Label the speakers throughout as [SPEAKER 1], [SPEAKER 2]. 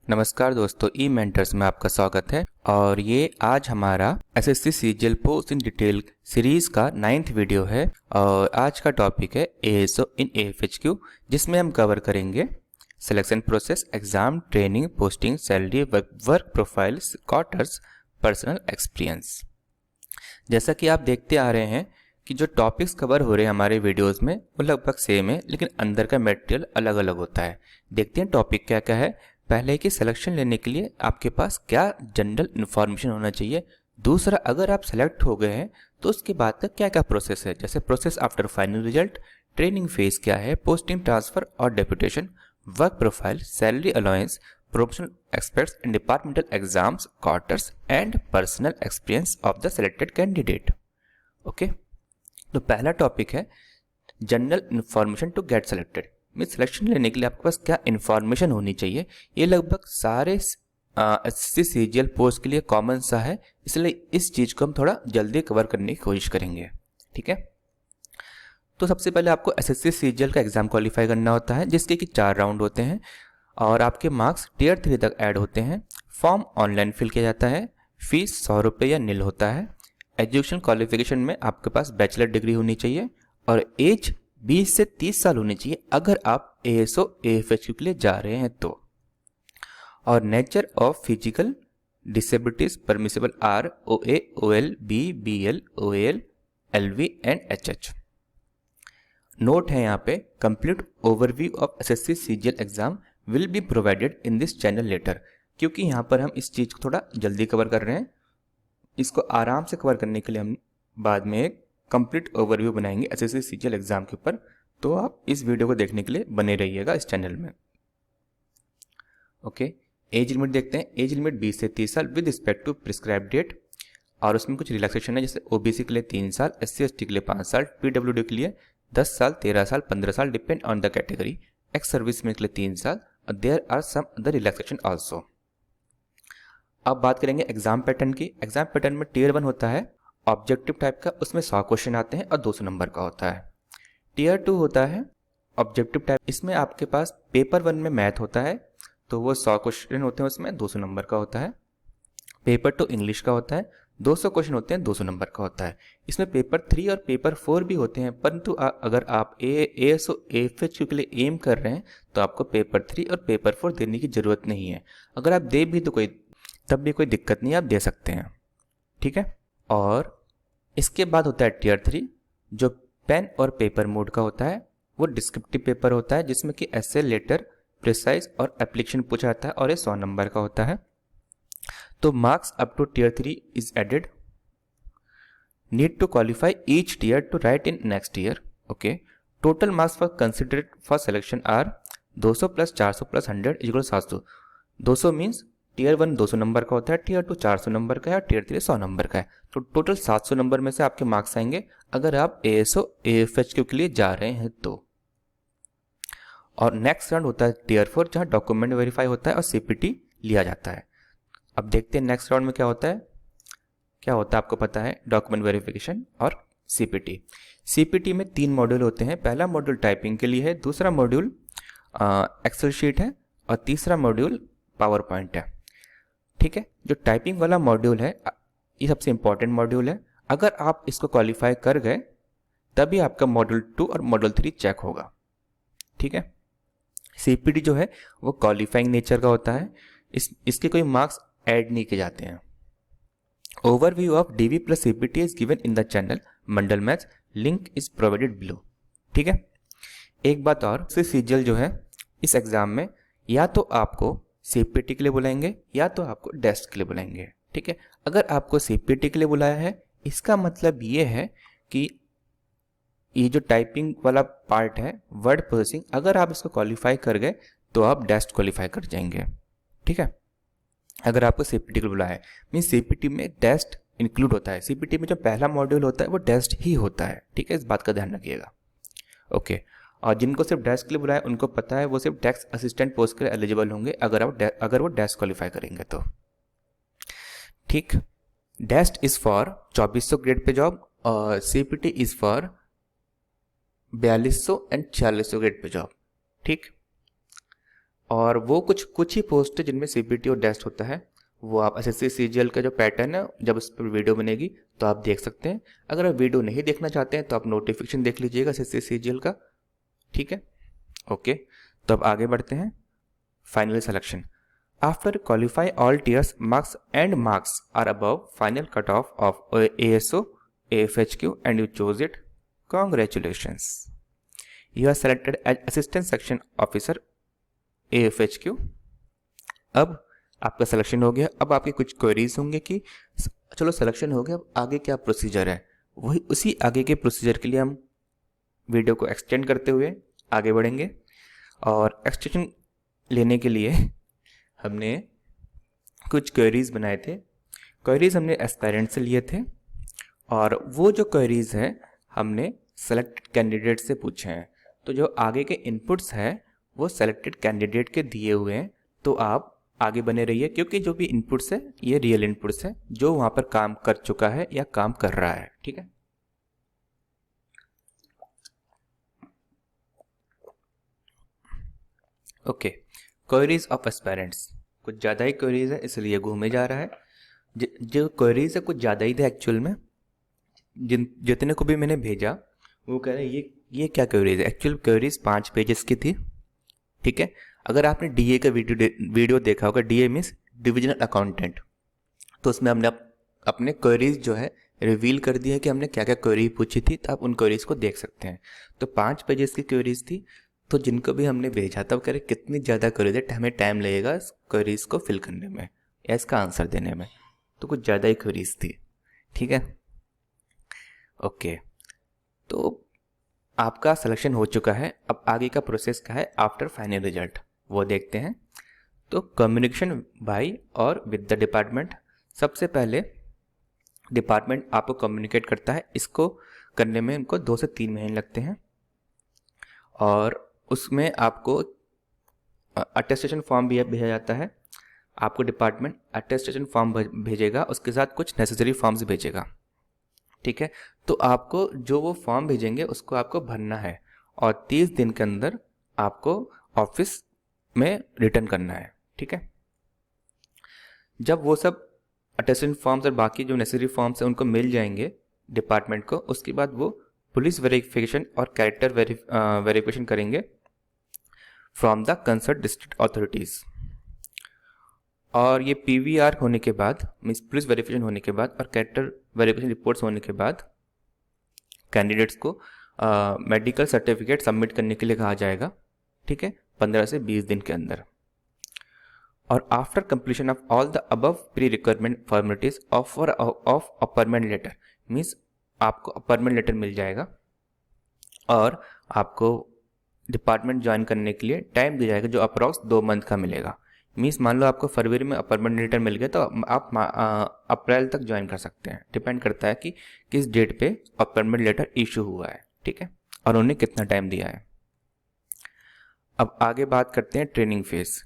[SPEAKER 1] नमस्कार दोस्तों, ई मेंटर्स में आपका स्वागत है। और ये आज हमारा SSC CGL post in detail series का 9th वीडियो है। और आज का टॉपिक है एएसओ इन एएफएचक्यू, जिसमें हम कवर करेंगे selection process, exam, training, posting, salary, work profiles, quarters, personal experience. जैसा कि आप देखते आ रहे हैं कि जो टॉपिक्स कवर हो रहे हैं हमारे वीडियोस में वो लगभग सेम है, लेकिन अंदर का मटेरियल अलग अलग होता है। देखते हैं टॉपिक क्या क्या है। पहले कि सिलेक्शन लेने के लिए आपके पास क्या जनरल इन्फॉर्मेशन होना चाहिए। दूसरा, अगर आप सेलेक्ट हो गए हैं तो उसके बाद का क्या क्या प्रोसेस है, जैसे process after final result, training phase क्या है, पोस्टिंग, ट्रांसफर और deputation, work profile, salary allowance, professional expects in departmental exams, quarters and personal experience of the selected candidate. Okay, तो पहला टॉपिक है general information to get selected. Means selection लेने के लिए आपके पास क्या इन्फॉर्मेशन होनी चाहिए। ये लगभग सारे एसएससी सीजीएल पोस्ट के लिए कॉमन सा है, इसलिए इस चीज़ को हम थोड़ा जल्दी कवर करने की कोशिश करेंगे। ठीक है, तो सबसे पहले आपको एसएससी सीजीएल का एग्जाम क्वालिफाई करना होता है, जिसके कि 4 राउंड होते हैं और आपके मार्क्स टियर 3 तक ऐड होते हैं। फॉर्म ऑनलाइन फिल किया जाता है, फीस 100 रुपये या निल होता है। एजुकेशन क्वालिफिकेशन में आपके पास बैचलर डिग्री होनी चाहिए और एज 20 से 30 साल होनी चाहिए अगर आप एएसओ एएफएचक्यू के लिए जा रहे हैं तो। और nature of physical disabilities permissible are OA, OL, B, BL, OL, LV and HH. Note है यहाँ पे, complete overview of SSC CGL exam will be provided in this channel later. क्योंकि यहाँ पर हम इस चीज़ को थोड़ा जल्दी कवर कर रहे हैं, इसको आराम से कवर करने के लिए हम बाद में एक कंप्लीट ओवरव्यू बनाएंगे एसएससी सीजीएल एग्जाम के ऊपर। तो आप इस वीडियो को देखने के लिए बने रहिएगा इस चैनल में। ओके, एज लिमिट देखते हैं। एज लिमिट 20 से 30 साल with respect to prescribe date, और उसमें कुछ रिलैक्सेशन है, जैसे ओबीसी के लिए 3 साल, एससी एसटी के लिए 5 साल, पीडब्ल्यूडी के लिए 10 साल, 13 साल, 15 साल, depend on the category. Ex service में के लिए 3 साल, और there are some other relaxation also. अब बात करेंगे एग्जाम पैटर्न की। एग्जाम पैटर्न में टियर 1 होता है ऑब्जेक्टिव टाइप का, उसमें 100 क्वेश्चन आते हैं और 200 नंबर का होता है। टियर 2 होता है ऑब्जेक्टिव टाइप, इसमें आपके पास पेपर 1 में मैथ होता है, तो वो 100 क्वेश्चन होते हैं, उसमें 200 नंबर का होता है। पेपर 2 इंग्लिश का होता है, 200 क्वेश्चन होते हैं, 200 नंबर का होता है। इसमें पेपर 3 और पेपर 4 भी होते हैं, परंतु अगर आप एएसओ एएफएचक्यू के लिए एम कर रहे हैं तो आपको पेपर 3 और पेपर 4 देने की जरूरत नहीं है। अगर आप दे भी तो तब भी कोई दिक्कत नहीं, आप दे सकते हैं। ठीक है, और इसके बाद होता है टियर 3, जो पेन और पेपर मोड का होता है। वो डिस्क्रिप्टिव पेपर होता है, जिसमें कि एसे, लेटर, प्रिसाइज और एप्लीकेशन पूछा जाता है, और ये 100 नंबर का होता है। तो marks up to tier 3 is added. Need to qualify each tier to write in next year. Okay, total marks for considered for selection are 200 plus 400 plus 100 equal 700। 200 means tier 1 200 number का होता है, tier 2 400 number का है, और tier 3 100 number का है। तो total 700 number में से आपके मार्क्स आएंगे अगर आप एएसओ एएफएचक्यू के लिए जा रहे हैं तो। और नेक्स्ट राउंड होता है टियर 4, जहां डॉक्यूमेंट वेरीफाई होता है और सीपीटी लिया जाता है। अब देखते हैं नेक्स्ट राउंड में क्या होता है। आपको पता है, डॉक्यूमेंट वेरिफिकेशन और सीपीटी। सीपीटी में 3 मॉड्यूल होते हैं। पहला मॉड्यूल टाइपिंग के लिए है, दूसरा मॉड्यूल एक्सेल शीट है, और तीसरा मॉड्यूल पावर पॉइंट है। ठीक है, जो टाइपिंग वाला मॉड्यूल है ये सबसे इंपॉर्टेंट मॉड्यूल है। अगर आप इसको क्वालिफाई कर गए तभी आपका मॉड्यूल 2 और मॉड्यूल 3 चेक होगा। ठीक है, सीपीटी जो है वो क्वालिफाइंग नेचर का होता है, इसके कोई मार्क्स ऐड नहीं किए जाते हैं। Overview of DV plus CPT is given in the channel Mandal maths, link is provided below. ठीक है, एक बात और, सीजीएल जो है इस एग्जाम में या तो आपको सीपीटी के लिए बुलाएंगे या तो आपको टेस्ट के लिए बुलाएंगे। ठीक है, अगर आपको सीपीटी के लिए बुलाया है, इसका मतलब ये है कि ये जो टाइपिंग वाला पार्ट है, वर्ड प्रोसेसिंग, अगर आप इसको क्वालिफाई कर गए तो आप टेस्ट क्वालिफाई कर जाएंगे। ठीक है, अगर आपको सीपीटी के लिए बुलाया है मीन सीपीटी में टेस्ट इंक्लूड होता है। सीपीटी में जो पहला मॉड्यूल होता है वो टेस्ट ही होता है। ठीक है, इस बात का ध्यान रखिएगा। ओके, और जिनको सिर्फ डेस्क के लिए बुलाया उनको पता है वो सिर्फ डेस्क असिस्टेंट पोस्ट के लिए एलिजिबल होंगे अगर वो डेस्क क्वालिफाई करेंगे तो। ठीक, DEST is for 2400 grade pay job और CPT is for 4200 and 4600 grade pay job. ठीक, और वो कुछ ही पोस्ट है जिनमें सीपीटी और डेस्ट होता है, वो आप एसएससी सीजीएल का जो पैटर्न है जब उस पर वीडियो बनेगी तो आप देख सकते हैं। अगर आप वीडियो नहीं देखना चाहते हैं तो आप नोटिफिकेशन देख लीजिएगा एसएससी सीजीएल का, ठीक है। ओके, तो अब आगे बढ़ते हैं। Final selection after qualify all tiers marks and marks are above final cut off ASO AFHQ and you chose it, congratulations, you are selected as assistant section officer AFHQ। अब आपका सिलेक्शन हो गया। अब आपके कुछ क्वेरीज होंगे कि चलो सिलेक्शन हो गया, अब आगे क्या प्रोसीजर है। वही उसी आगे के प्रोसीजर के लिए हम वीडियो को एक्सटेंड करते हुए आगे बढ़ेंगे। और एक्सटेंशन लेने के लिए हमने कुछ क्वेरीज बनाए थे। क्वेरीज हमने एस्पायरेंट से लिए थे और वो जो क्वेरीज हैं हमने सेलेक्टेड कैंडिडेट से पूछे हैं। तो जो आगे के इनपुट्स हैं वो सेलेक्टेड कैंडिडेट के दिए हुए हैं, तो आप आगे बने रहिए क्योंकि जो भी इनपुट्स है ये रियल इनपुट्स है जो वहां पर काम कर चुका है या काम कर रहा है, ठीक है। ओके, क्वेरीज ऑफ एस्पायरेंट्स, कुछ ज़्यादा ही क्वेरीज है इसलिए घूमे जा रहा है। जो क्वेरीज है कुछ ज़्यादा ही थे एक्चुअल में, जितने को भी मैंने भेजा वो कह रहे हैं ये क्या क्वेरीज है। एक्चुअल क्वेरीज 5 पेजेस की थी, ठीक है। अगर आपने डीए का वीडियो देखा होगा, डीए मीन्स डिविजनल अकाउंटेंट, तो उसमें हमने अपने क्वेरीज जो है रिवील कर दिया है कि हमने क्या क्या क्वेरी पूछी थी, तो आप उन क्वेरीज को देख सकते हैं। तो 5 पेजेस की क्वेरीज थी, तो जिनको भी हमने भेजा था वो कह रहे कितनी ज़्यादा क्वेरीज है, हमें टाइम लगेगा इस क्वेरीज को फिल करने में या इसका आंसर देने में, तो कुछ ज़्यादा ही क्वेरीज थी, ठीक है। ओके, तो आपका सिलेक्शन हो चुका है। अब आगे का प्रोसेस क्या है आफ्टर फाइनल रिजल्ट वो देखते हैं। तो कम्युनिकेशन बाय और विद द डिपार्टमेंट, सबसे पहले डिपार्टमेंट आपको कम्युनिकेट करता है। इसको करने में इनको 2 से 3 महीने लगते हैं और उसमें आपको अटेस्टेशन फॉर्म भी भेजा जाता है। आपको डिपार्टमेंट अटेस्टेशन फॉर्म भेजेगा, उसके साथ कुछ नेसेसरी फॉर्म्स भेजेगा, ठीक है। तो आपको जो वो फॉर्म भेजेंगे उसको आपको भरना है और 30 दिन के अंदर आपको ऑफिस में रिटर्न करना है, ठीक है। जब वो सब अटेस्टेशन फॉर्म्स और बाकी जो नेसेसरी फॉर्म्स हैं उनको मिल जाएंगे डिपार्टमेंट को, उसके बाद वो पुलिस वेरिफिकेशन और कैरेक्टर वेरिफिकेशन करेंगे from the concern district authorities. और ये PVR होने के बाद, मीन्स पुलिस वेरिफिकेशन होने के बाद और कैरेक्टर वेरिफिकेशन रिपोर्ट्स होने के बाद कैंडिडेट्स को मेडिकल सर्टिफिकेट सबमिट करने के लिए कहा जाएगा, ठीक है, 15 से 20 दिन के अंदर। और after completion of all the above pre requirement formalities offer of appointment letter, means आपको अपॉइंटमेंट लेटर मिल जाएगा और आपको डिपार्टमेंट ज्वाइन करने के लिए टाइम दिया जाएगा जो अप्रॉक्स 2 मंथ का मिलेगा। मीन्स मान लो आपको फरवरी में अपॉइंटमेंट लेटर मिल गया तो आप अप्रैल तक ज्वाइन कर सकते हैं। डिपेंड करता है कि किस डेट पे अपॉइंटमेंट लेटर इशू हुआ है, ठीक है, और उन्हें कितना टाइम दिया है। अब आगे बात करते हैं ट्रेनिंग फेज।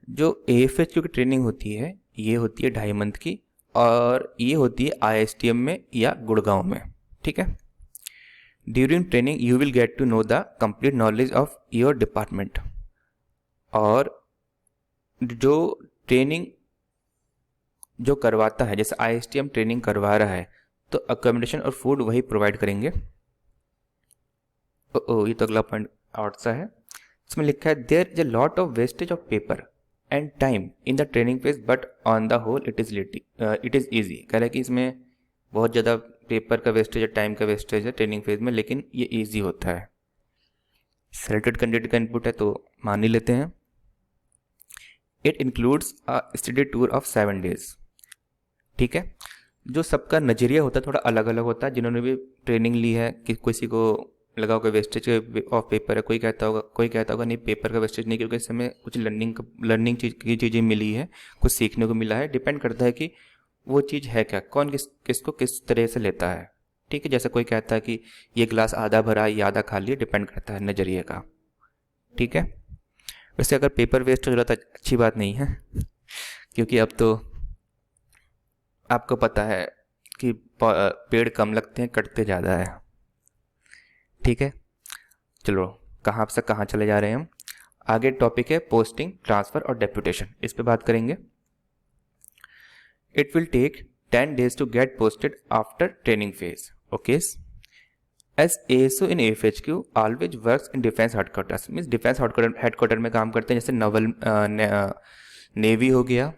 [SPEAKER 1] जो AFHQ की ट्रेनिंग होती है ये होती है 2.5 मंथ की और ये होती है ISTM में या गुड़गांव में, ठीक है। During training you will get to know the complete knowledge of your department. और जो ट्रेनिंग जो करवाता है, जैसे ISTM ट्रेनिंग करवा रहा है तो अकोमोडेशन और फूड वही प्रोवाइड करेंगे। ये तो अगला पॉइंट आउट सा है, इसमें लिखा है there is a lot of wastage of paper and time in the training phase but on the whole it is easy. कह रहा है कि इसमें बहुत ज़्यादा पेपर का वेस्टेज है, टाइम का वेस्टेज है ट्रेनिंग फेज में, लेकिन ये ईजी होता है। सेलेक्टेड कैंडिडेट का इनपुट है तो मान ही लेते हैं। It includes a study tour of 7 days, ठीक है। जो सबका नज़रिया होता है थोड़ा अलग अलग होता है। जिन्होंने भी ट्रेनिंग ली है कि किसी को लगा होगा वेस्टेज ऑफ पेपर है, कोई कहता होगा नहीं पेपर का वेस्टेज नहीं, क्योंकि इसमें कुछ लर्निंग की चीज़ें मिली है, कुछ सीखने को मिला है। डिपेंड करता है कि वो चीज़ है क्या, कौन किसको किस तरह से लेता है, ठीक है। जैसे कोई कहता है कि ये गिलास आधा भरा है या आधा खाली है, डिपेंड करता है नज़रिए का, ठीक है। वैसे अगर पेपर वेस्ट हो रहा तो अच्छी बात नहीं है, क्योंकि अब तो आपको पता है कि पेड़ कम लगते हैं, कटते ज़्यादा है, ठीक है। चलो कहाँ से कहाँ चले जा रहे हैं हम। आगे टॉपिक है पोस्टिंग, ट्रांसफ़र और डेप्यूटेशन, इस पे बात करेंगे। It will take 10 days to get posted after training phase. Okay. As ASO in AFHQ always works in defense headquarters, means defence headquarter में काम करते हैं, जैसे नवल नेवी हो गया,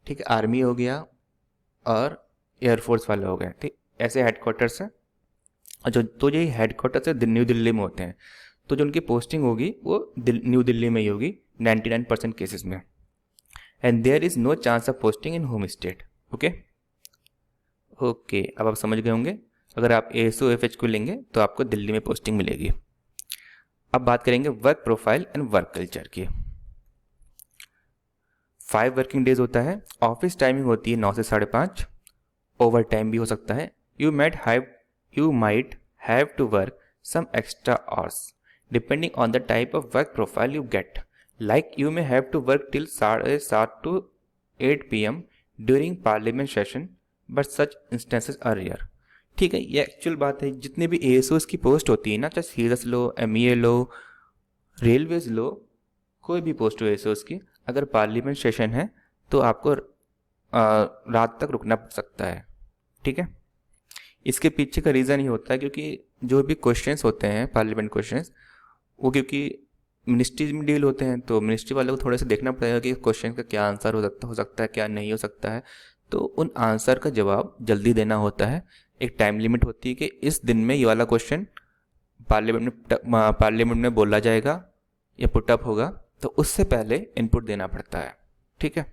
[SPEAKER 1] ठीक है, आर्मी हो गया और एयरफोर्स वाले हो गए, ठीक, ऐसे हेडक्वार्टर्स हैं। और जो तो ये हेडक्वार्टर्स है न्यू दिल्ली में होते हैं, तो जो उनकी पोस्टिंग होगी वो न्यू दिल्ली में ही होगी 99% केसेस में। And there is no chance of posting in home state. Okay okay, अब आप समझ गए होंगे, अगर आप ASO FHQ लेंगे तो आपको दिल्ली में पोस्टिंग मिलेगी। अब बात करेंगे work profile and work culture की। 5 वर्किंग डेज होता है, ऑफिस टाइमिंग होती है 9 से 5:30, ओवर टाइम भी हो सकता है। You might have to work some extra hours depending on the type of work profile you get, like you may have to work till 7:30 to 8 PM during parliament session, but such instances are rare. ठीक है, ये actual बात है। जितने भी ASOs की post होती है ना, चाहे CS लो, MEA लो, रेलवेज लो, कोई भी पोस्ट हो ASOs की, अगर पार्लियामेंट सेशन है तो आपको रात तक रुकना पड़ सकता है। ठीक है, इसके पीछे का रीज़न ये होता है क्योंकि जो भी क्वेश्चंस होते हैं पार्लियामेंट क्वेश्चंस, वो क्योंकि मिनिस्ट्री में डील होते हैं, तो मिनिस्ट्री वालों को थोड़ा सा देखना पड़ेगा कि क्वेश्चन का क्या आंसर हो सकता है, क्या नहीं हो सकता है। तो उन आंसर का जवाब जल्दी देना होता है। एक टाइम लिमिट होती है कि इस दिन में ये वाला क्वेश्चन पार्लियामेंट में बोला जाएगा या पुटअप होगा, तो उससे पहले इनपुट देना पड़ता है। ठीक है,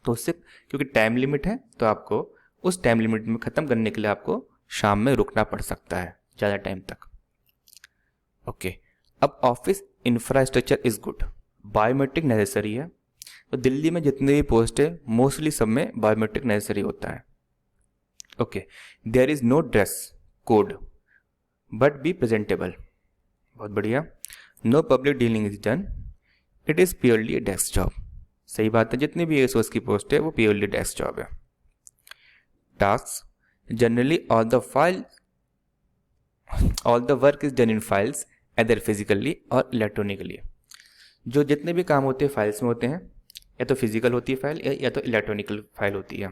[SPEAKER 1] तो उससे क्योंकि टाइम लिमिट है तो आपको उस टाइम लिमिट में ख़त्म करने के लिए आपको शाम में रुकना पड़ सकता है ज़्यादा टाइम तक। ओके, अब office infrastructure is good, biometric necessary है। तो दिल्ली में जितने भी पोस्ट है मोस्टली सब में बायोमेट्रिक नेसेसरी होता है। Okay, there is no dress code but be presentable, बहुत बढ़िया। No public dealing is done, it is purely a desk job, सही बात है। जितनी भी ASOs की पोस्ट है वो प्योरली डेस्क जॉब है। Task generally all the work is done in files either physically और इलेक्ट्रॉनिकली। जो जितने भी काम होते हैं फाइल्स में होते हैं, या तो फिजिकल होती है फाइल या तो इलेक्ट्रॉनिकल फाइल होती है।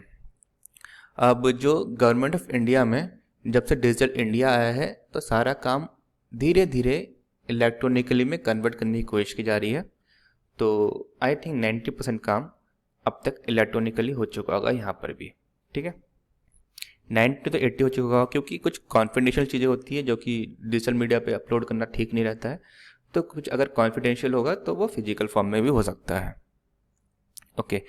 [SPEAKER 1] अब जो गवर्नमेंट ऑफ इंडिया में जब से डिजिटल इंडिया आया है तो सारा काम धीरे धीरे इलेक्ट्रॉनिकली में कन्वर्ट करने की कोशिश की जा रही है। तो आई थिंक 90% काम अब तक इलेक्ट्रॉनिकली हो चुका होगा यहाँ पर भी। ठीक है, 90 तो 80 हो चुका होगा, क्योंकि कुछ कॉन्फिडेंशियल चीज़ें होती है जो कि डिजिटल मीडिया पे अपलोड करना ठीक नहीं रहता है। तो कुछ अगर कॉन्फिडेंशियल होगा तो वो फिजिकल फॉर्म में भी हो सकता है। Okay,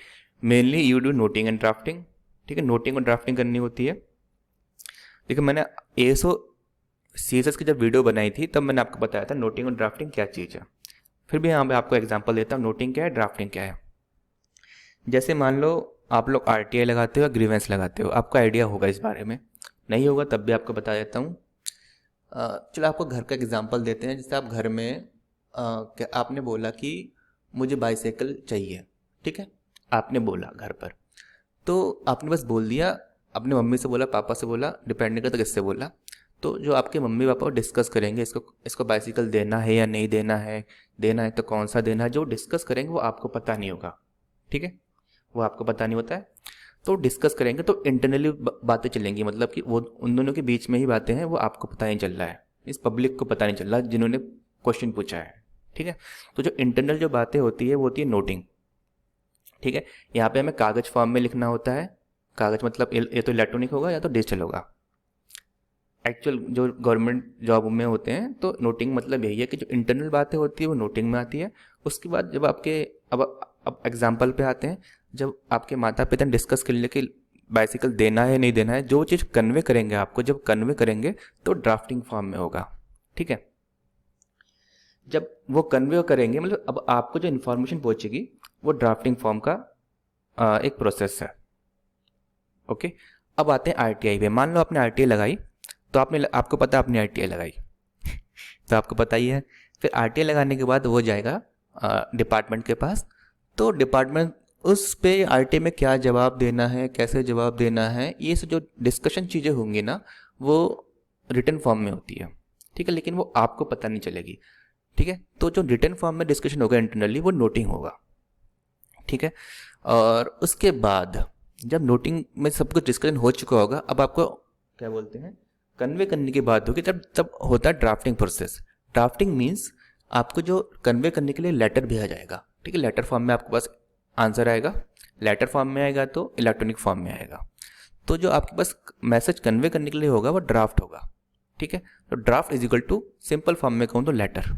[SPEAKER 1] mainly you do noting and drafting. ठीक है, नोटिंग और ड्राफ्टिंग करनी होती है। देखिए, मैंने ASO CSS की जब वीडियो बनाई थी तब मैंने आपको बताया था नोटिंग और ड्राफ्टिंग क्या चीज़ है। फिर भी यहाँ पे आपको एग्जांपल देता हूँ, नोटिंग क्या है, ड्राफ्टिंग क्या है। जैसे मान लो आप लोग RTI लगाते हो या ग्रीवेंस लगाते हो, आपको आइडिया होगा इस बारे में, नहीं होगा तब भी आपको बता देता हूँ। चलो आपको घर का एग्जांपल देते हैं। जैसे आप घर में आपने बोला कि मुझे बाइसाइकिल चाहिए, ठीक है, आपने बोला घर पर, तो आपने बस बोल दिया, अपने मम्मी से बोला, पापा से बोला, डिपेंड नहीं करता किससे बोला। तो जो आपके मम्मी पापा डिस्कस करेंगे इसको बाइसाइकिल देना है या नहीं देना है तो कौन सा देना है, जो डिस्कस करेंगे वो आपको पता नहीं होगा। ठीक है, वो आपको पता नहीं होता है, तो डिस्कस करेंगे तो इंटरनली बातें चलेंगी, मतलब कि वो उन दोनों के बीच में ही बातें हैं, वो आपको पता नहीं चल रहा है, इस पब्लिक को पता नहीं चल रहा जिन्होंने क्वेश्चन पूछा है। ठीक है, तो जो इंटरनल जो बातें होती है वो होती है नोटिंग। ठीक है, यहाँ पे हमें कागज़ फॉर्म में लिखना होता है। कागज़ मतलब ये तो इलेक्ट्रॉनिक होगा या तो डिजिटल होगा। एक्चुअल जो गवर्नमेंट जॉब में होते हैं तो नोटिंग मतलब यही है कि जो इंटरनल बातें होती है वो नोटिंग में आती है। उसके बाद जब आपके अब एग्जाम्पल पे आते हैं, जब आपके माता पिता ने डिस्कस कर लिया कि बाइसाइकिल देना है नहीं देना है, जो चीज़ कन्वे करेंगे आपको, जब कन्वे करेंगे तो ड्राफ्टिंग फॉर्म में होगा। ठीक है, जब वो कन्वे करेंगे मतलब अब आपको जो इन्फॉर्मेशन पहुंचेगी वो ड्राफ्टिंग फॉर्म का एक प्रोसेस है। ओके, अब आते हैं RTI पे। मान लो आपने RTI लगाई, तो आपको पता है आपने RTI लगाई तो आपको पता ही है। फिर RTI लगाने के बाद वो जाएगा डिपार्टमेंट के पास, तो डिपार्टमेंट उस पे RTI में क्या जवाब देना है, कैसे जवाब देना है, ये सब जो डिस्कशन चीज़ें होंगी ना वो रिटन फॉर्म में होती है। ठीक है, लेकिन वो आपको पता नहीं चलेगी। ठीक है। तो जो रिटन फॉर्म में डिस्कशन होगा इंटरनली वो नोटिंग होगा, ठीक है। और उसके बाद जब नोटिंग में सब कुछ डिस्कशन हो चुका होगा, अब आपको क्या बोलते हैं कन्वे करने की बात होगी, तब होता है ड्राफ्टिंग प्रोसेस। ड्राफ्टिंग मीन्स आपको जो कन्वे करने के लिए लेटर भेजा जाएगा, ठीक है। लेटर फॉर्म में आपके पास आंसर आएगा, लेटर फॉर्म में आएगा तो इलेक्ट्रॉनिक फॉर्म में आएगा। तो जो आपके पास मैसेज कन्वे करने के लिए होगा वो ड्राफ्ट होगा, ठीक है। तो draft is equal to simple form में कहूँ तो लेटर,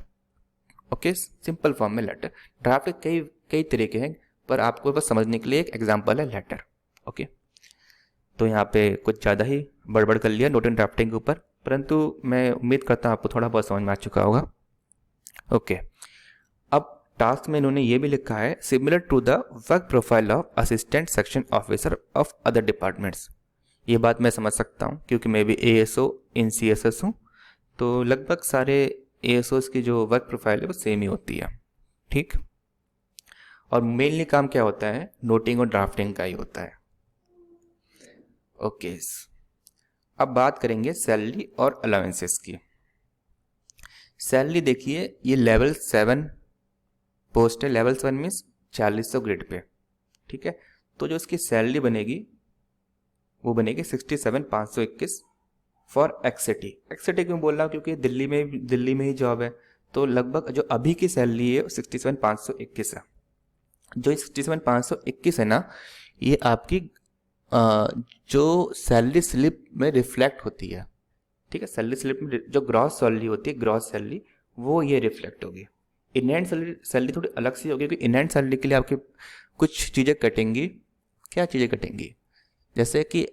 [SPEAKER 1] ओके। सिंपल फॉर्म में लेटर। ड्राफ्ट के कई तरीके हैं, पर आपको बस समझने के लिए एक एग्जांपल है लेटर, ओके। तो यहाँ पे कुछ ज़्यादा ही बड़बड़ कर लिया नोट एंड ड्राफ्टिंग के ऊपर, परंतु मैं उम्मीद करता हूँ आपको थोड़ा बहुत समझ में आ चुका होगा, ओके। अब टास्क में इन्होंने ये भी लिखा है similar to the work profile of assistant section officer of other departments. ये बात मैं समझ सकता हूँ क्योंकि मैं भी ASO इन CSS हूँ, तो लगभग सारे ASOs की जो वर्क प्रोफाइल है वो सेम ही होती है, ठीक। और मेनली काम क्या होता है, नोटिंग और ड्राफ्टिंग का ही होता है, ओके। अब बात करेंगे सैलरी और अलाउंसेस की। सैलरी देखिए ये लेवल 7 पोस्ट है, लेवल 7 मीन्स 4000 ग्रेड पे, ठीक है। तो जो इसकी सैलरी बनेगी वो बनेगी 67,521 फॉर एक्सिटी। एक्सिटी क्यों बोल रहा हूँ, क्योंकि दिल्ली में ही जॉब है, तो लगभग जो अभी की सैलरी है 67,521 है। जो 67,521 है ना, ये आपकी जो सैलरी स्लिप में रिफ्लेक्ट होती है, ठीक है। सैलरी स्लिप में जो ग्रॉस सैलरी होती है, ग्रॉस सैलरी, वो ये रिफ्लेक्ट होगी। इन हैंड सैलरी थोड़ी अलग सी होगी, क्योंकि इन हैंड सैलरी के लिए आपके कुछ चीज़ें कटेंगी। क्या चीज़ें कटेंगी, जैसे कि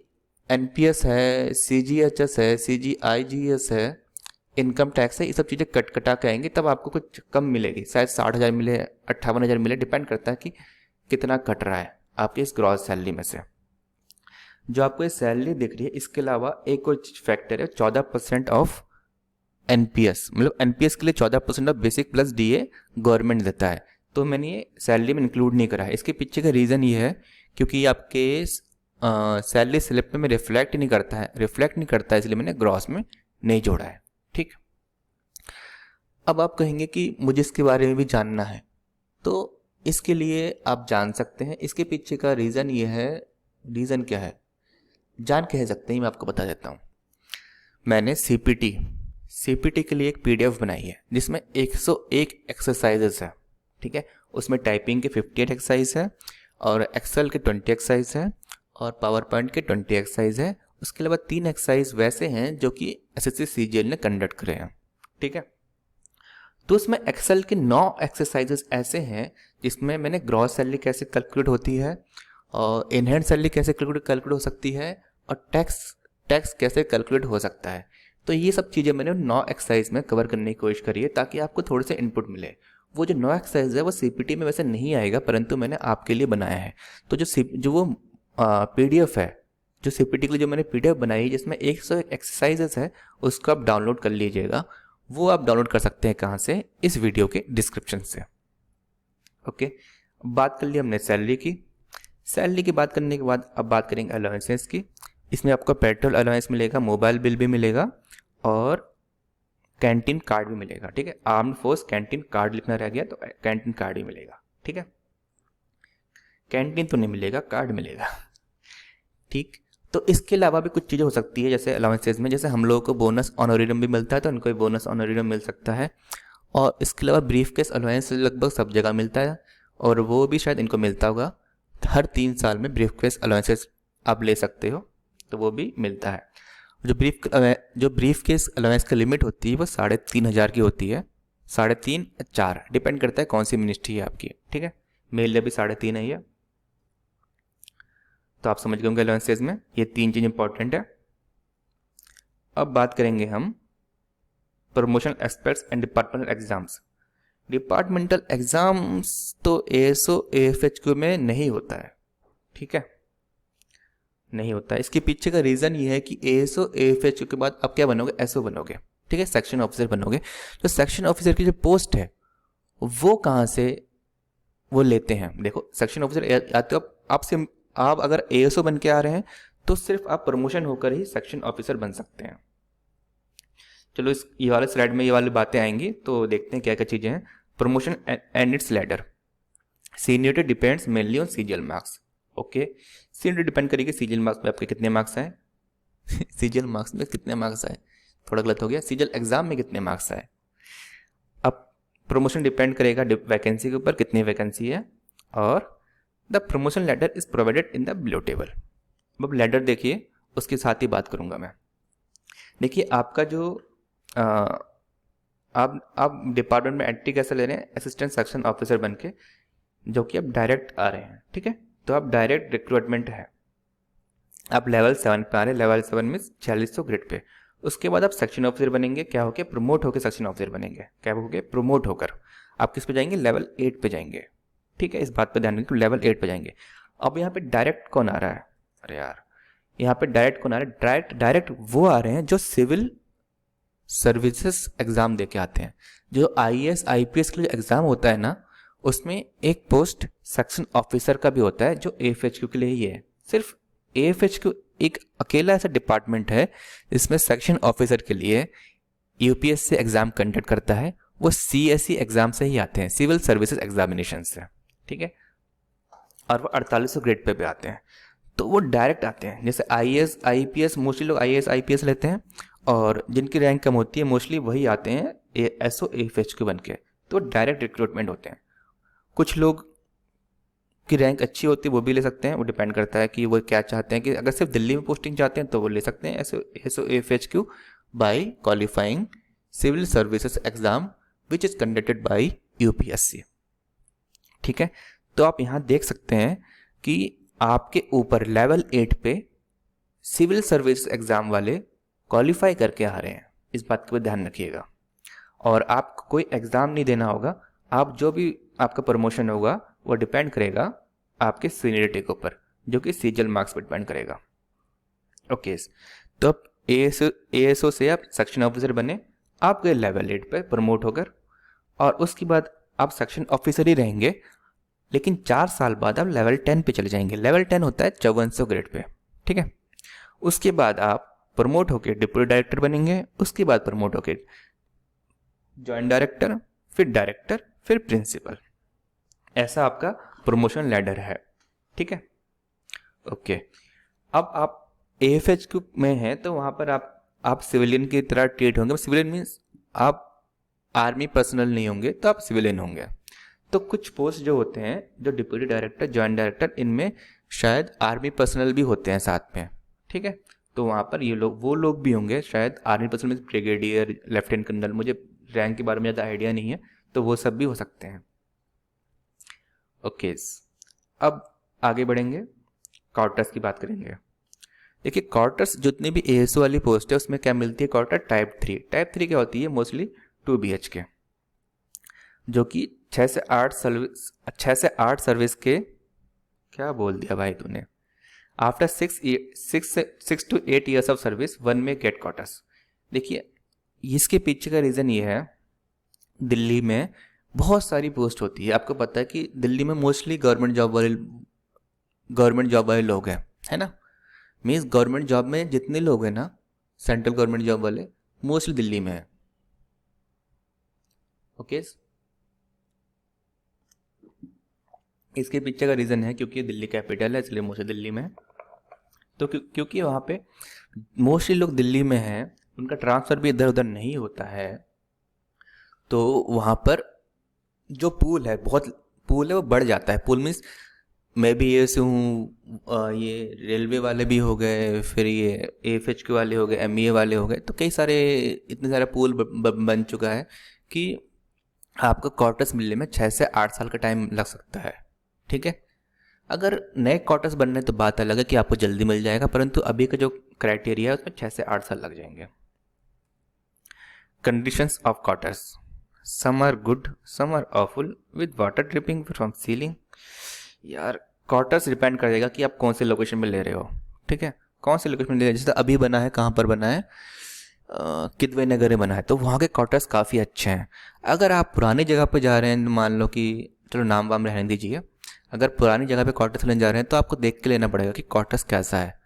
[SPEAKER 1] NPS है, CGHS है, CGIGS है, इनकम टैक्स है, ये सब चीज़ें कटा के आएंगी, तब आपको कुछ कम मिलेगी, शायद 60,000 मिले, 58,000 मिले, डिपेंड करता है कि कितना कट रहा है आपकी इस ग्रॉस सैलरी में से। जो आपको ये सैलरी दिख रही है, इसके अलावा एक और फैक्टर है 14% ऑफ NPS, मतलब NPS के लिए 14% of basic plus DA government देता है, तो मैंने ये सैलरी में इंक्लूड नहीं करा है। इसके पीछे का रीज़न ये है क्योंकि आपके सैलरी स्लिप में रिफ्लेक्ट नहीं करता है, इसलिए मैंने ग्रॉस में नहीं जोड़ा है, ठीक। अब आप कहेंगे कि मुझे इसके बारे में भी जानना है, तो इसके लिए आप जान सकते हैं। इसके पीछे का रीज़न ये है, रीज़न क्या है जान कह सकते हैं, मैं आपको बता देता हूँ। मैंने CPT के लिए एक PDF बनाई है जिसमें 101 एक्सरसाइजेस है, ठीक है। उसमें टाइपिंग के 58 एक्सरसाइज है, और एक्सेल के 20 एक्सरसाइज है, और पावर पॉइंट के 20 एक्सरसाइज है। उसके अलावा 3 एक्सरसाइज वैसे हैं जो कि SSC CGL ने कंडक्ट करे हैं, ठीक है। तो उसमें एक्सेल के 9 एक्सरसाइजेस ऐसे हैं जिसमें मैंने ग्रॉस सैलरी कैसे कैलकुलेट होती है, और इन हैंड सैलरी कैसे कैलकुलेट हो सकती है, और टैक्स कैसे कैलकुलेट हो सकता है। तो ये सब चीज़ें मैंने 9 एक्सरसाइज में कवर करने की कोशिश करी है, ताकि आपको थोड़े से इनपुट मिले। वो जो 9 एक्सरसाइज है वो CPT में वैसे नहीं आएगा, परंतु मैंने आपके लिए बनाया है। तो जो वो PDF है, जो CPT के लिए जो मैंने PDF बनाई है जिसमें 101 एक्सरसाइजेस है, उसको आप डाउनलोड कर लीजिएगा। वो आप डाउनलोड कर सकते हैं कहाँ से, इस वीडियो के डिस्क्रिप्शन से, ओके। बात कर ली हमने सैलरी की। सैलरी की बात करने के बाद अब बात करेंगे अलाउंसेस की। इसमें आपको पेट्रोल अलाउंस मिलेगा, मोबाइल बिल भी मिलेगा, और कैंटीन कार्ड भी मिलेगा, ठीक है। आर्म्ड फोर्स कैंटीन कार्ड लिखना रह गया, तो कैंटीन कार्ड ही मिलेगा, ठीक है। कैंटीन तो नहीं मिलेगा, कार्ड मिलेगा, ठीक। तो इसके अलावा भी कुछ चीज़ें हो सकती है जैसे अलाउंसेस में, जैसे हम लोगों को बोनस ऑनोरियम भी मिलता है, तो उनको भी बोनस ऑनोरियम मिल सकता है। और इसके अलावा ब्रीफ केस अलाउंस लगभग सब जगह मिलता है, और वो भी शायद इनको मिलता होगा। हर 3 साल में ब्रीफ केस अलाउंसेस आप ले सकते हो, तो वो भी मिलता है। जो ब्रीफ केस अलाउंस की लिमिट होती है वो 3,500 की होती है, 3.5 4 डिपेंड करता है कौन सी मिनिस्ट्री है आपकी, ठीक है। मेरे लिए भी 3.5 है ये। तो आप समझ गए होंगे अलाउंसेस में ये 3 चीज़ इंपॉर्टेंट है। अब बात करेंगे हम promotion aspects and departmental exams. Departmental exams तो ASO AFHQ में नहीं होता है, ठीक है, नहीं होता है। इसके पीछे का रीज़न ये है कि ASO AFHQ के बाद आप क्या बनोगे, SO बनोगे, ठीक है, सेक्शन ऑफिसर बनोगे। तो सेक्शन ऑफिसर की जो पोस्ट है वो कहाँ से वो लेते हैं, देखो सेक्शन ऑफिसर या तो आप अगर ASO बन के आ रहे हैं तो सिर्फ आप प्रमोशन होकर ही सेक्शन ऑफिसर बन सकते हैं। चलो इस ये वाले स्लाइड में ये वाली बातें आएंगी, तो देखते हैं क्या क्या चीज़ें हैं। Promotion and it's ladder. Seniority depends mainly on CGL marks. Okay, seniority depend करेगी सीजीएल मार्क्स में आपके कितने मार्क्स आए। सीजीएल मार्क्स में कितने मार्क्स आए, थोड़ा गलत हो गया, सीजीएल एग्जाम में कितने मार्क्स आए। अब प्रमोशन डिपेंड करेगा वैकेंसी के ऊपर, कितनी वैकेंसी है, और the promotion letter is provided in the below table. अब लेटर देखिए, उसके साथ ही बात करूंगा मैं। देखिए आपका जो आप डिपार्टमेंट में एंट्री कैसे ले रहे हैं, असिस्टेंट सेक्शन ऑफिसर बन के, जो कि आप डायरेक्ट आ रहे हैं, ठीक है। तो आप डायरेक्ट रिक्रूटमेंट है, आप लेवल 7 पे आ रहे हैं, लेवल 7 में 4600 ग्रेड पे। उसके बाद आप सेक्शन ऑफिसर बनेंगे, क्या होके प्रमोट होकर सेक्शन ऑफिसर बनेंगे, क्या होके प्रमोट होकर आप किस पे जाएंगे, लेवल 8 पे जाएंगे, ठीक है। इस बात पे ध्यान रखिए, लेवल 8 पे जाएंगे। अब यहाँ पे डायरेक्ट कौन आ रहा है, अरे यार यहाँ पे डायरेक्ट कौन आ रहा है, डायरेक्ट वो आ रहे हैं जो सिविल सर्विसेज एग्जाम दे के आते हैं। जो आईएएस आईपीएस के लिए एग्जाम होता है ना, उसमें एक पोस्ट सेक्शन ऑफिसर का भी होता है जो एएफएचक्यू के लिए ही है। सिर्फ एएफएचक्यू एक अकेला ऐसा डिपार्टमेंट है जिसमें सेक्शन ऑफिसर के लिए यूपीएससी एग्जाम कंडक्ट करता है। वो सीएसई एग्जाम से ही आते हैं, सिविल सर्विसेज एग्जामिनेशन से, ठीक है। और वो 4800 ग्रेड पे भी आते हैं, तो वो डायरेक्ट आते हैं। जैसे आईएएस आईपीएस, मोस्टली लोग आईएएस आईपीएस लेते हैं, और जिनकी रैंक कम होती है मोस्टली वही आते हैं एसओ एएफएचक्यू बन के, तो डायरेक्ट रिक्रूटमेंट होते हैं। कुछ लोग की रैंक अच्छी होती है वो भी ले सकते हैं, वो डिपेंड करता है कि वो क्या चाहते हैं। कि अगर सिर्फ दिल्ली में पोस्टिंग चाहते हैं तो वो ले सकते हैं SO AFHQ by qualifying civil services exam which is conducted by UPSC, ठीक है। तो आप यहाँ देख सकते हैं कि आपके ऊपर लेवल 8 पे सिविल सर्विस एग्जाम वाले क्वालिफाई करके आ रहे हैं, इस बात को ध्यान रखिएगा। और आपको कोई एग्जाम नहीं देना होगा, आप जो भी आपका प्रमोशन होगा वो डिपेंड करेगा आपके सीनियरिटी के ऊपर, जो कि सीजीएल मार्क्स पर डिपेंड करेगा। ओके, तो अब एएसओ से आप सेक्शन ऑफिसर बने, आप गए लेवल 8 पे प्रमोट होकर, और उसके बाद आप सेक्शन ऑफिसर ही रहेंगे, लेकिन 4 साल बाद आप लेवल 10 पे चले जाएंगे। लेवल 10 होता है 5400 ग्रेड पे, ठीक है। उसके बाद आप प्रमोट होकर डिप्टी डायरेक्टर बनेंगे, उसके बाद प्रमोट होकर जॉइंट डायरेक्टर, फिर डायरेक्टर, फिर प्रिंसिपल। ऐसा आपका प्रमोशन लैडर है, ठीक है। ओके, अब आप एएफएचक्यू में हैं तो वहां पर आप सिविलियन की तरह ट्रीट होंगे। सिविलियन मीन्स आप आर्मी पर्सनल नहीं होंगे, तो आप सिविलियन होंगे। तो कुछ पोस्ट जो होते हैं, जो डिप्टी डायरेक्टर, जॉइंट डायरेक्टर, इनमें शायद आर्मी पर्सनल भी होते हैं साथ में, ठीक है। तो वहाँ पर ये लोग, वो लोग भी होंगे शायद आर्मी पर्सनल में, ब्रिगेडियर, लेफ्टिनेंट कर्नल, मुझे रैंक के बारे में ज़्यादा आइडिया नहीं है, तो वो सब भी हो सकते हैं। ओके, अब आगे बढ़ेंगे, क्वार्टर्स की बात करेंगे। देखिए क्वार्टर्स, जितनी भी एएसओ वाली पोस्ट है उसमें क्या मिलती है, क्वार्टर टाइप 3। टाइप 3 क्या होती है, मोस्टली 2 BHK, जो कि 6 से 8 सर्विस के, क्या बोल दिया भाई तूने, after 6 to 8 years of service one में गेट क्वार्टर्स। देखिए इसके पीछे का रीज़न ये है, दिल्ली में बहुत सारी पोस्ट होती है। आपको पता है कि दिल्ली में मोस्टली गवर्नमेंट जॉब वाले लोग हैं, है ना। मीन्स गवर्नमेंट जॉब में जितने लोग हैं ना, सेंट्रल गवर्नमेंट जॉब वाले, मोस्टली दिल्ली में है। ओके, इसके पीछे का रीज़न है क्योंकि दिल्ली कैपिटल है, इसलिए मोस्टली दिल्ली में है। तो क्योंकि वहाँ पे मोस्टली लोग दिल्ली में हैं, उनका ट्रांसफ़र भी इधर उधर नहीं होता है, तो वहाँ पर जो पूल है वो बढ़ जाता है। पूल मीन्स मैं भी ये से हूँ, ये रेलवे वाले भी हो गए, फिर ये एएफएचक्यू वाले हो गए, एमईए वाले हो गए, तो कई सारे इतने सारे पूल बन चुका है कि आपको क्वार्टर्स मिलने में 6 से 8 साल का टाइम लग सकता है, ठीक है। अगर नए क्वार्टर्स बनने तो बात अलग है कि आपको जल्दी मिल जाएगा, परंतु अभी का जो क्राइटेरिया है उसमें 6 से 8 साल लग जाएंगे। Conditions of quarters, some are good, some are awful, with water dripping from ceiling. यार क्वार्टर्स डिपेंड करेगा कि आप कौन से लोकेशन में ले रहे हो, ठीक है। कौन से लोकेशन में ले रहे हो, जैसे अभी बना है, कहाँ पर बना है, किदवई नगर में बना है, तो वहाँ के क्वार्टर्स काफ़ी अच्छे हैं। अगर आप पुरानी जगह पर जा रहे हैं, मान लो कि चलो नाम वाम रहने दीजिए, अगर पुरानी जगह पे क्वार्टर्स लेने जा रहे हैं तो आपको देख के लेना पड़ेगा कि क्वार्टर्स कैसा है,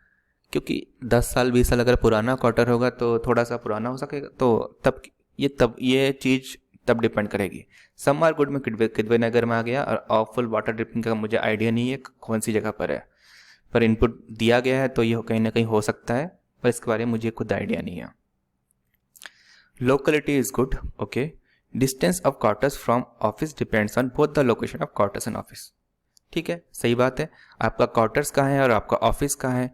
[SPEAKER 1] क्योंकि 10 साल 20 साल अगर पुराना क्वार्टर होगा तो थोड़ा सा पुराना हो सकेगा, तो तब ये चीज़ तब डिपेंड करेगी। सम आर गुड में किदवे नगर में आ गया, और ऑफुल वाटर ड्रिपिंग का मुझे आइडिया नहीं है कौन सी जगह पर है, पर इनपुट दिया गया है तो ये कहीं ना कहीं हो सकता है, पर इसके बारे में मुझे खुद आइडिया नहीं है। Locality is good, okay. Distance of quarters from office depends on both the location of quarters and office. ठीक है, सही बात है। आपका क्वार्टर्स कहाँ है और आपका ऑफिस कहाँ है,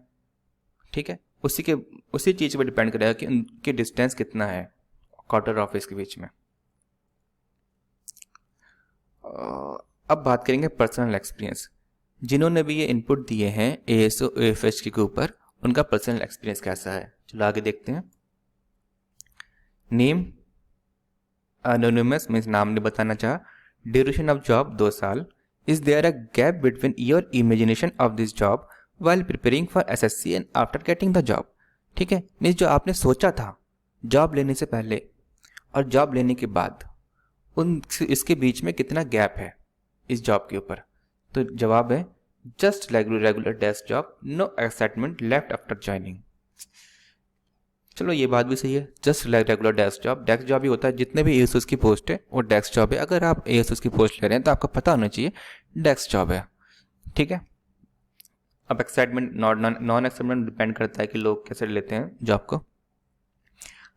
[SPEAKER 1] ठीक है, उसी चीज़ पर डिपेंड करेगा कि उनकी डिस्टेंस कितना है क्वार्टर ऑफिस के बीच में। अब बात करेंगे पर्सनल एक्सपीरियंस। जिन्होंने भी ये इनपुट दिए हैं ASO AFH के ऊपर, उनका पर्सनल एक्सपीरियंस कैसा है, चलो आगे देखते हैं। नेम अनोनिमस, मीन्स नाम नहीं बताना चाहा। ड्यूरेशन ऑफ जॉब 2 साल। Is there a gap between your imagination of this job while preparing for SSC and after getting the job. ठीक है, मीन्स जो आपने सोचा था जॉब लेने से पहले और जॉब लेने के बाद, इसके बीच में कितना गैप है इस जॉब के ऊपर। तो जवाब है just regular desk job, no excitement left after joining. चलो ये बात भी सही है, जस्ट रेगुलर डेस्क जॉब ही होता है। जितने भी ASOS की पोस्ट है वो डेस्क जॉब है। अगर आप ASOS की पोस्ट ले रहे हैं तो आपको पता होना चाहिए डेस्क जॉब है, ठीक है। अब एक्साइटमेंट नॉन एक्साइटमेंट डिपेंड करता है कि लोग कैसे लेते हैं जॉब को।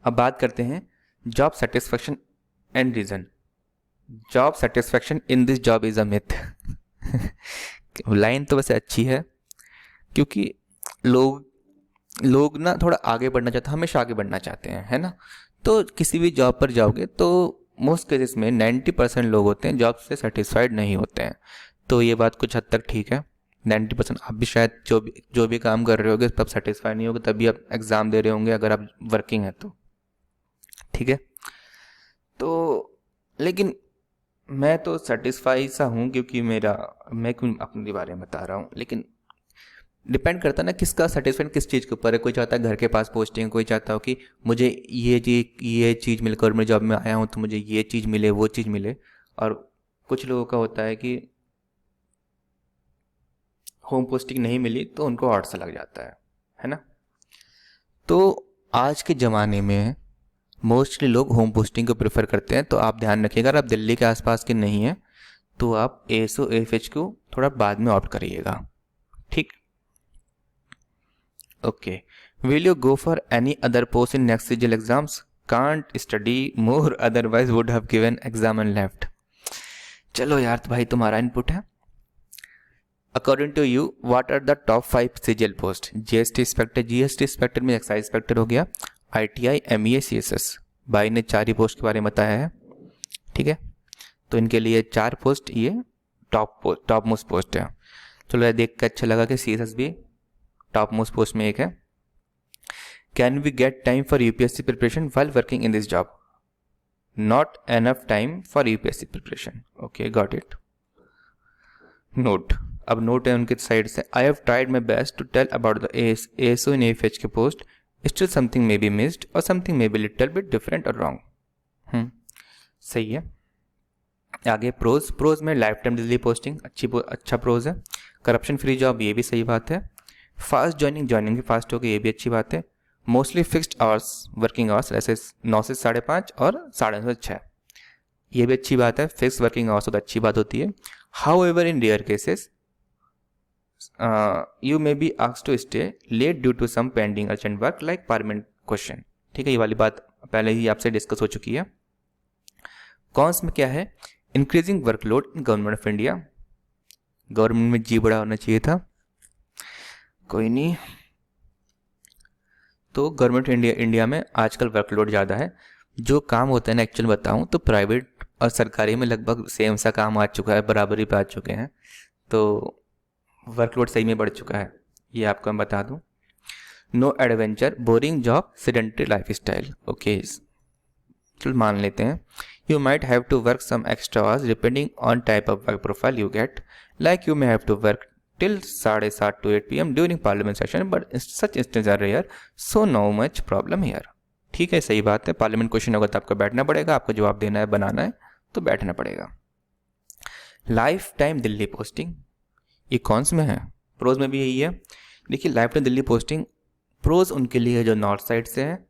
[SPEAKER 1] अब बात करते हैं job satisfaction and reason. Job satisfaction in this job is a myth. Line तो वैसे अच्छी है, क्योंकि लोग ना थोड़ा आगे बढ़ना चाहते हैं, हमेशा आगे बढ़ना चाहते हैं, है ना। तो किसी भी जॉब पर जाओगे तो मोस्ट केसेस में 90% लोग होते हैं जॉब से सेटिस्फाइड नहीं होते हैं। तो ये बात कुछ हद तक ठीक है। 90% आप भी शायद जो भी काम कर रहे होगे तब सेटिस्फाइड नहीं होगे, तभी आप एग्ज़ाम दे रहे होंगे अगर आप वर्किंग है तो, ठीक है। तो लेकिन मैं तो सेटिस्फाई सा हूँ, क्योंकि मैं क्यों अपने बारे में बता रहा हूँ, लेकिन डिपेंड करता है ना किसका सेटिस्फाइड किस चीज़ के ऊपर है। कोई चाहता है घर के पास पोस्टिंग, कोई चाहता हो कि मुझे ये चीज़ मिलकर मैं जॉब में आया हूँ तो मुझे ये चीज़ मिले, वो चीज़ मिले। और कुछ लोगों का होता है कि होम पोस्टिंग नहीं मिली तो उनको आउट सा लग जाता है ना। तो आज के ज़माने में मोस्टली लोग होम पोस्टिंग को प्रेफर करते हैं। तो आप ध्यान रखिएगा, अगर आप दिल्ली के आसपास के नहीं हैं तो आप ASO AFH को थोड़ा बाद में ऑप्ट करिएगा, ठीक। Okay, will you go for any other post in next CGL exams? Can't study more otherwise would have given exam and left. चलो यार, तो भाई तुम्हारा इनपुट है। According to you what are the top 5 CGL post? GST inspector में excise inspector हो गया, ITI MEA CSS। भाई ने 4 ही पोस्ट के बारे में बताया है, ठीक है। तो इनके लिए 4 पोस्ट ये टॉप मोस्ट पोस्ट है। चलो ये देख के अच्छा लगा कि CSS भी टॉप मोस्ट पोस्ट में एक है। Can we get time for UPSC preparation while working in this job? Not enough time for UPSC preparation. Okay, got it. Note, अब नोट है उनके साइड से। I have tried my best to tell about the ASO in AFH के post, still something may be missed और something may be little bit different और wrong. सही है। आगे प्रोज में लाइफ टाइम दिल्ली पोस्टिंग अच्छा प्रोज है। करप्शन फ्री जॉब, ये भी सही बात है। फास्ट ज्वाइनिंग भी फास्ट हो गई, ये भी अच्छी बात है। Mostly fixed hours, working hours ऐसे 9 से 5:30 और 9:30 से 6, ये भी अच्छी बात है। फिक्स वर्किंग आवर्स तो अच्छी बात होती है। However in rare cases you may be asked to stay late due to some pending urgent work like parliament question. ठीक है, ये वाली बात पहले ही आपसे डिस्कस हो चुकी है। कॉन्स में क्या है? Increasing workload in government of India. Government में जी बड़ा होना चाहिए था, कोई नहीं। तो गवर्नमेंट इंडिया में आजकल वर्कलोड ज़्यादा है। जो काम होता है ना, एक्चुअल बताऊं तो प्राइवेट और सरकारी में लगभग सेम सा काम आ चुका है, बराबरी पे आ चुके हैं। तो वर्कलोड सही में बढ़ चुका है, ये आपको मैं बता दूं। No adventure, boring job, sedentary lifestyle. Okay, चल मान लेते हैं। You might have to work some extra hours depending on type of work profile you get, like you may have to work till 7:30 to 8 PM during parliament session, but such instances are rare, so no much problem here। ठीक है, सही बात है। Parliament question होगा तो आपको बैठना पड़ेगा, आपको जवाब देना है, बनाना है तो बैठना पड़ेगा। लाइफ टाइम दिल्ली पोस्टिंग, ये कौन से में है? प्रोज में भी यही है। देखिए, lifetime Delhi posting pros उनके लिए जो नॉर्थ साइड से है,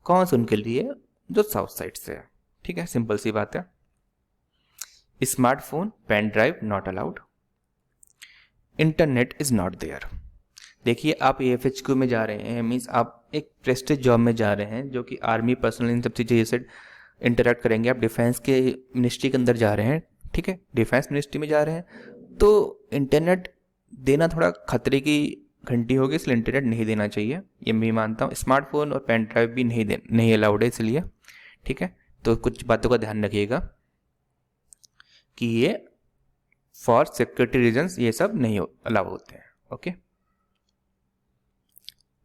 [SPEAKER 1] कॉन्स उनके लिए जो साउथ साइड से है। ठीक है, सिंपल सी बात है। Smartphone, pen drive not allowed, internet is not there. देखिए, आप AFHQ में जा रहे हैं, मीन्स आप एक प्रेस्टिज जॉब में जा रहे हैं जो कि आर्मी, पर्सनल, इन सब चीज़ें से इंटरेक्ट करेंगे। आप डिफेंस के मिनिस्ट्री के अंदर जा रहे हैं, ठीक है, डिफेंस मिनिस्ट्री में जा रहे हैं, तो इंटरनेट देना थोड़ा खतरे की घंटी होगी, इसलिए इंटरनेट नहीं देना चाहिए, ये मैं मानता हूँ। स्मार्टफोन और पेन ड्राइव भी नहीं अलाउड है इसलिए, ठीक है। तो कुछ बातों का ध्यान रखिएगा कि ये फॉर सिक्योरिटी रीजंस ये सब नहीं अलाउ होते हैं। ओके,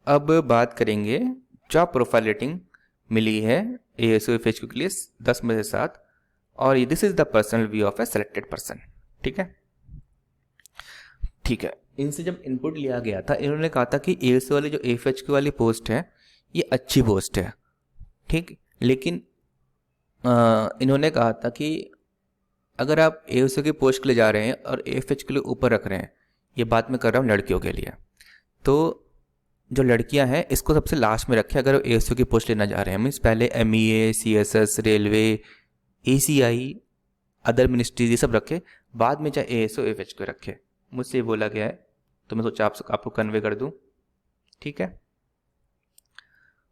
[SPEAKER 1] अब बात करेंगे जॉब प्रोफाइल रेटिंग मिली है ASO/FHQ के लिए 10 में से 7, और this is the personal view of A selected person. ठीक है, ठीक है। इनसे जब इनपुट लिया गया था, इन्होंने कहा था कि ASO वाली जो AFHQ वाली पोस्ट है ये अच्छी पोस्ट है, ठीक, लेकिन इन्होंने कहा था कि अगर आप ASO की पोस्ट के लिए जा रहे हैं और AFHQ के लिए ऊपर रख रहे हैं, ये बात मैं कर रहा हूँ लड़कियों के लिए, तो जो लड़कियां हैं इसको सबसे लास्ट में रखें अगर ASO की पोस्ट लेना जा रहे हैं। मीन्स पहले MEA, CSS, railway, ACI, other ministries ये सब रखे, बाद में चाहे ASO AFHQ रखे। मुझसे ये बोला गया है तो मैं सोचा आपको कन्वे कर दूं। ठीक है,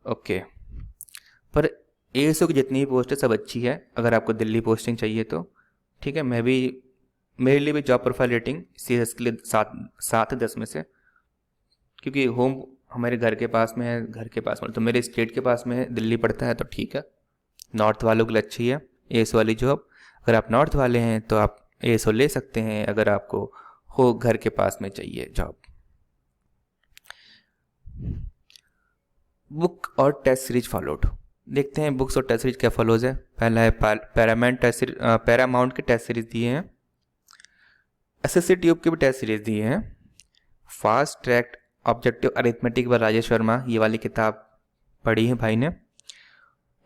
[SPEAKER 1] ओके। पर ASO की जितनी भी पोस्ट है सब अच्छी है, अगर आपको दिल्ली पोस्टिंग चाहिए तो ठीक है। मेरे लिए भी जॉब प्रोफाइल रेटिंग CSS के लिए 7-10 में से, क्योंकि होम हमारे घर के पास में है, घर के पास में तो मेरे स्टेट के पास में है, दिल्ली पड़ता है, तो ठीक है। नॉर्थ वालों के लिए अच्छी है ASO वाली जॉब। अगर आप नॉर्थ वाले हैं तो आप ASO ले सकते हैं, अगर आपको हो घर के पास में चाहिए जॉब। बुक और टेस्ट सीरीज फॉलोड, देखते हैं बुक्स और टेस्ट सीरीज क्या फॉलोज है। पहला है पैरामाउंट के टेस्ट सीरीज दिए हैं, SSC ट्यूब के भी टेस्ट सीरीज दिए हैं, fast track objective arithmetic by Rajesh Verma, ये वाली किताब पढ़ी है भाई ने।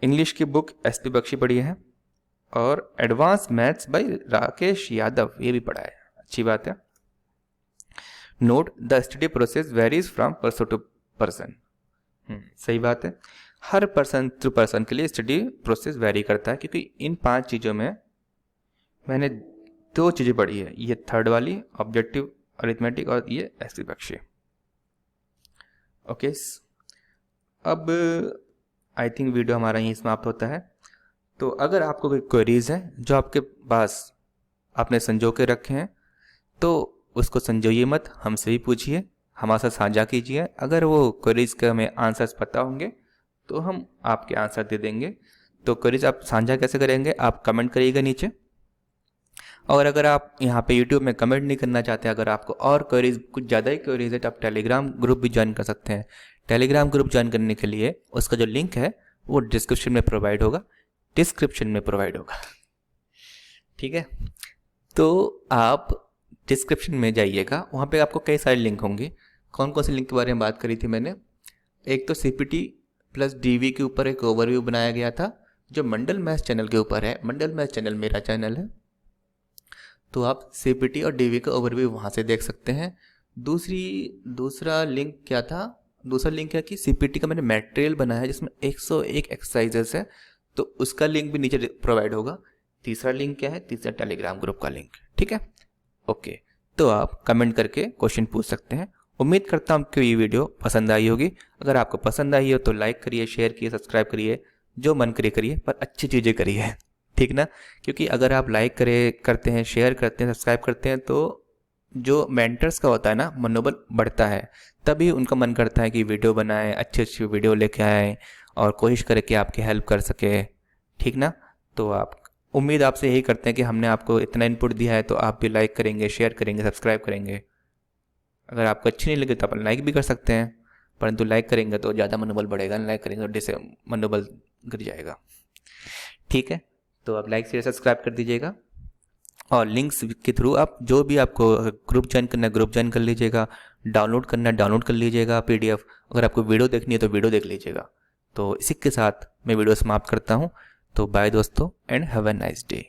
[SPEAKER 1] इंग्लिश की बुक SP बख्शी पढ़ी है, और advance maths by Rakesh Yadav ये भी पढ़ा है, अच्छी बात है। Note the study process varies from person to person, सही बात है। हर पर्सन टू पर्सन के लिए स्टडी प्रोसेस वेरी करता है, क्योंकि इन 5 चीज़ों में मैंने 2 चीज़ें पढ़ी है, ये थर्ड वाली ऑब्जेक्टिव अरिथमेटिक और ये SP बख्शी। ओके, अब आई थिंक वीडियो हमारा यहीं समाप्त होता है। तो अगर आपको कोई क्वेरीज है जो आपके पास आपने संजो के रखे हैं, तो उसको संजोइए मत, हमसे भी पूछिए, हमारे साथ साझा कीजिए। अगर वो क्वेरीज के हमें आंसर्स पता होंगे तो हम आपके आंसर दे देंगे। तो क्वेरीज आप साझा कैसे करेंगे, आप कमेंट करिएगा नीचे, और अगर आप यहाँ पे YouTube में कमेंट नहीं करना चाहते, अगर आपको और क्वेरीज कुछ ज़्यादा ही क्वेरीज है, तो आप टेलीग्राम ग्रुप भी ज्वाइन कर सकते हैं। टेलीग्राम ग्रुप ज्वाइन करने के लिए उसका जो लिंक है वो डिस्क्रिप्शन में प्रोवाइड होगा, ठीक है। तो आप डिस्क्रिप्शन में जाइएगा, वहाँ पे आपको कई सारे लिंक होंगे। कौन कौन से लिंक के बारे में बात करी थी मैंने, एक तो CPT प्लस DV के ऊपर एक ओवरव्यू बनाया गया था जो मंडल मैथ्स चैनल के ऊपर है। मंडल मैथ्स चैनल मेरा चैनल है, तो आप CPT और DV का ओवरव्यू वहाँ से देख सकते हैं। दूसरा लिंक क्या था, दूसरा लिंक है कि CPT का मैंने मटेरियल बनाया है जिसमें 101 एक्सरसाइजेस है, तो उसका लिंक भी नीचे प्रोवाइड होगा। तीसरा लिंक क्या है, तीसरा टेलीग्राम ग्रुप का लिंक, ठीक है। ओके, तो आप कमेंट करके क्वेश्चन पूछ सकते हैं। उम्मीद करता हूँ आपको ये वीडियो पसंद आई होगी। अगर आपको पसंद आई हो तो लाइक करिए, शेयर करिए, सब्सक्राइब करिए, जो मन करिए, पर अच्छी चीज़ें करिए, ठीक ना। क्योंकि अगर आप लाइक करते हैं, शेयर करते हैं, सब्सक्राइब करते हैं, तो जो मेंटर्स का होता है ना, मनोबल बढ़ता है, तभी उनका मन करता है कि वीडियो बनाएं, अच्छी वीडियो लेके आएँ और कोशिश करें कि आपकी हेल्प कर सके, ठीक ना। तो आप उम्मीद आपसे यही करते हैं कि हमने आपको इतना इनपुट दिया है तो आप भी लाइक करेंगे, शेयर करेंगे, सब्सक्राइब करेंगे। अगर आपको अच्छी नहीं लगे तो आप लाइक भी कर सकते हैं, परंतु लाइक करेंगे तो ज़्यादा मनोबल बढ़ेगा, लाइक करेंगे तो मनोबल गिर जाएगा, ठीक है। तो आप लाइक शेयर सब्सक्राइब कर दीजिएगा, और लिंक्स के थ्रू आप जो भी आपको ग्रुप ज्वाइन करना है ग्रुप ज्वाइन कर लीजिएगा, डाउनलोड करना है डाउनलोड कर लीजिएगा PDF, अगर आपको वीडियो देखनी है तो वीडियो देख लीजिएगा। तो इसी के साथ मैं वीडियो समाप्त करता हूँ। तो बाय दोस्तों, and have a nice day.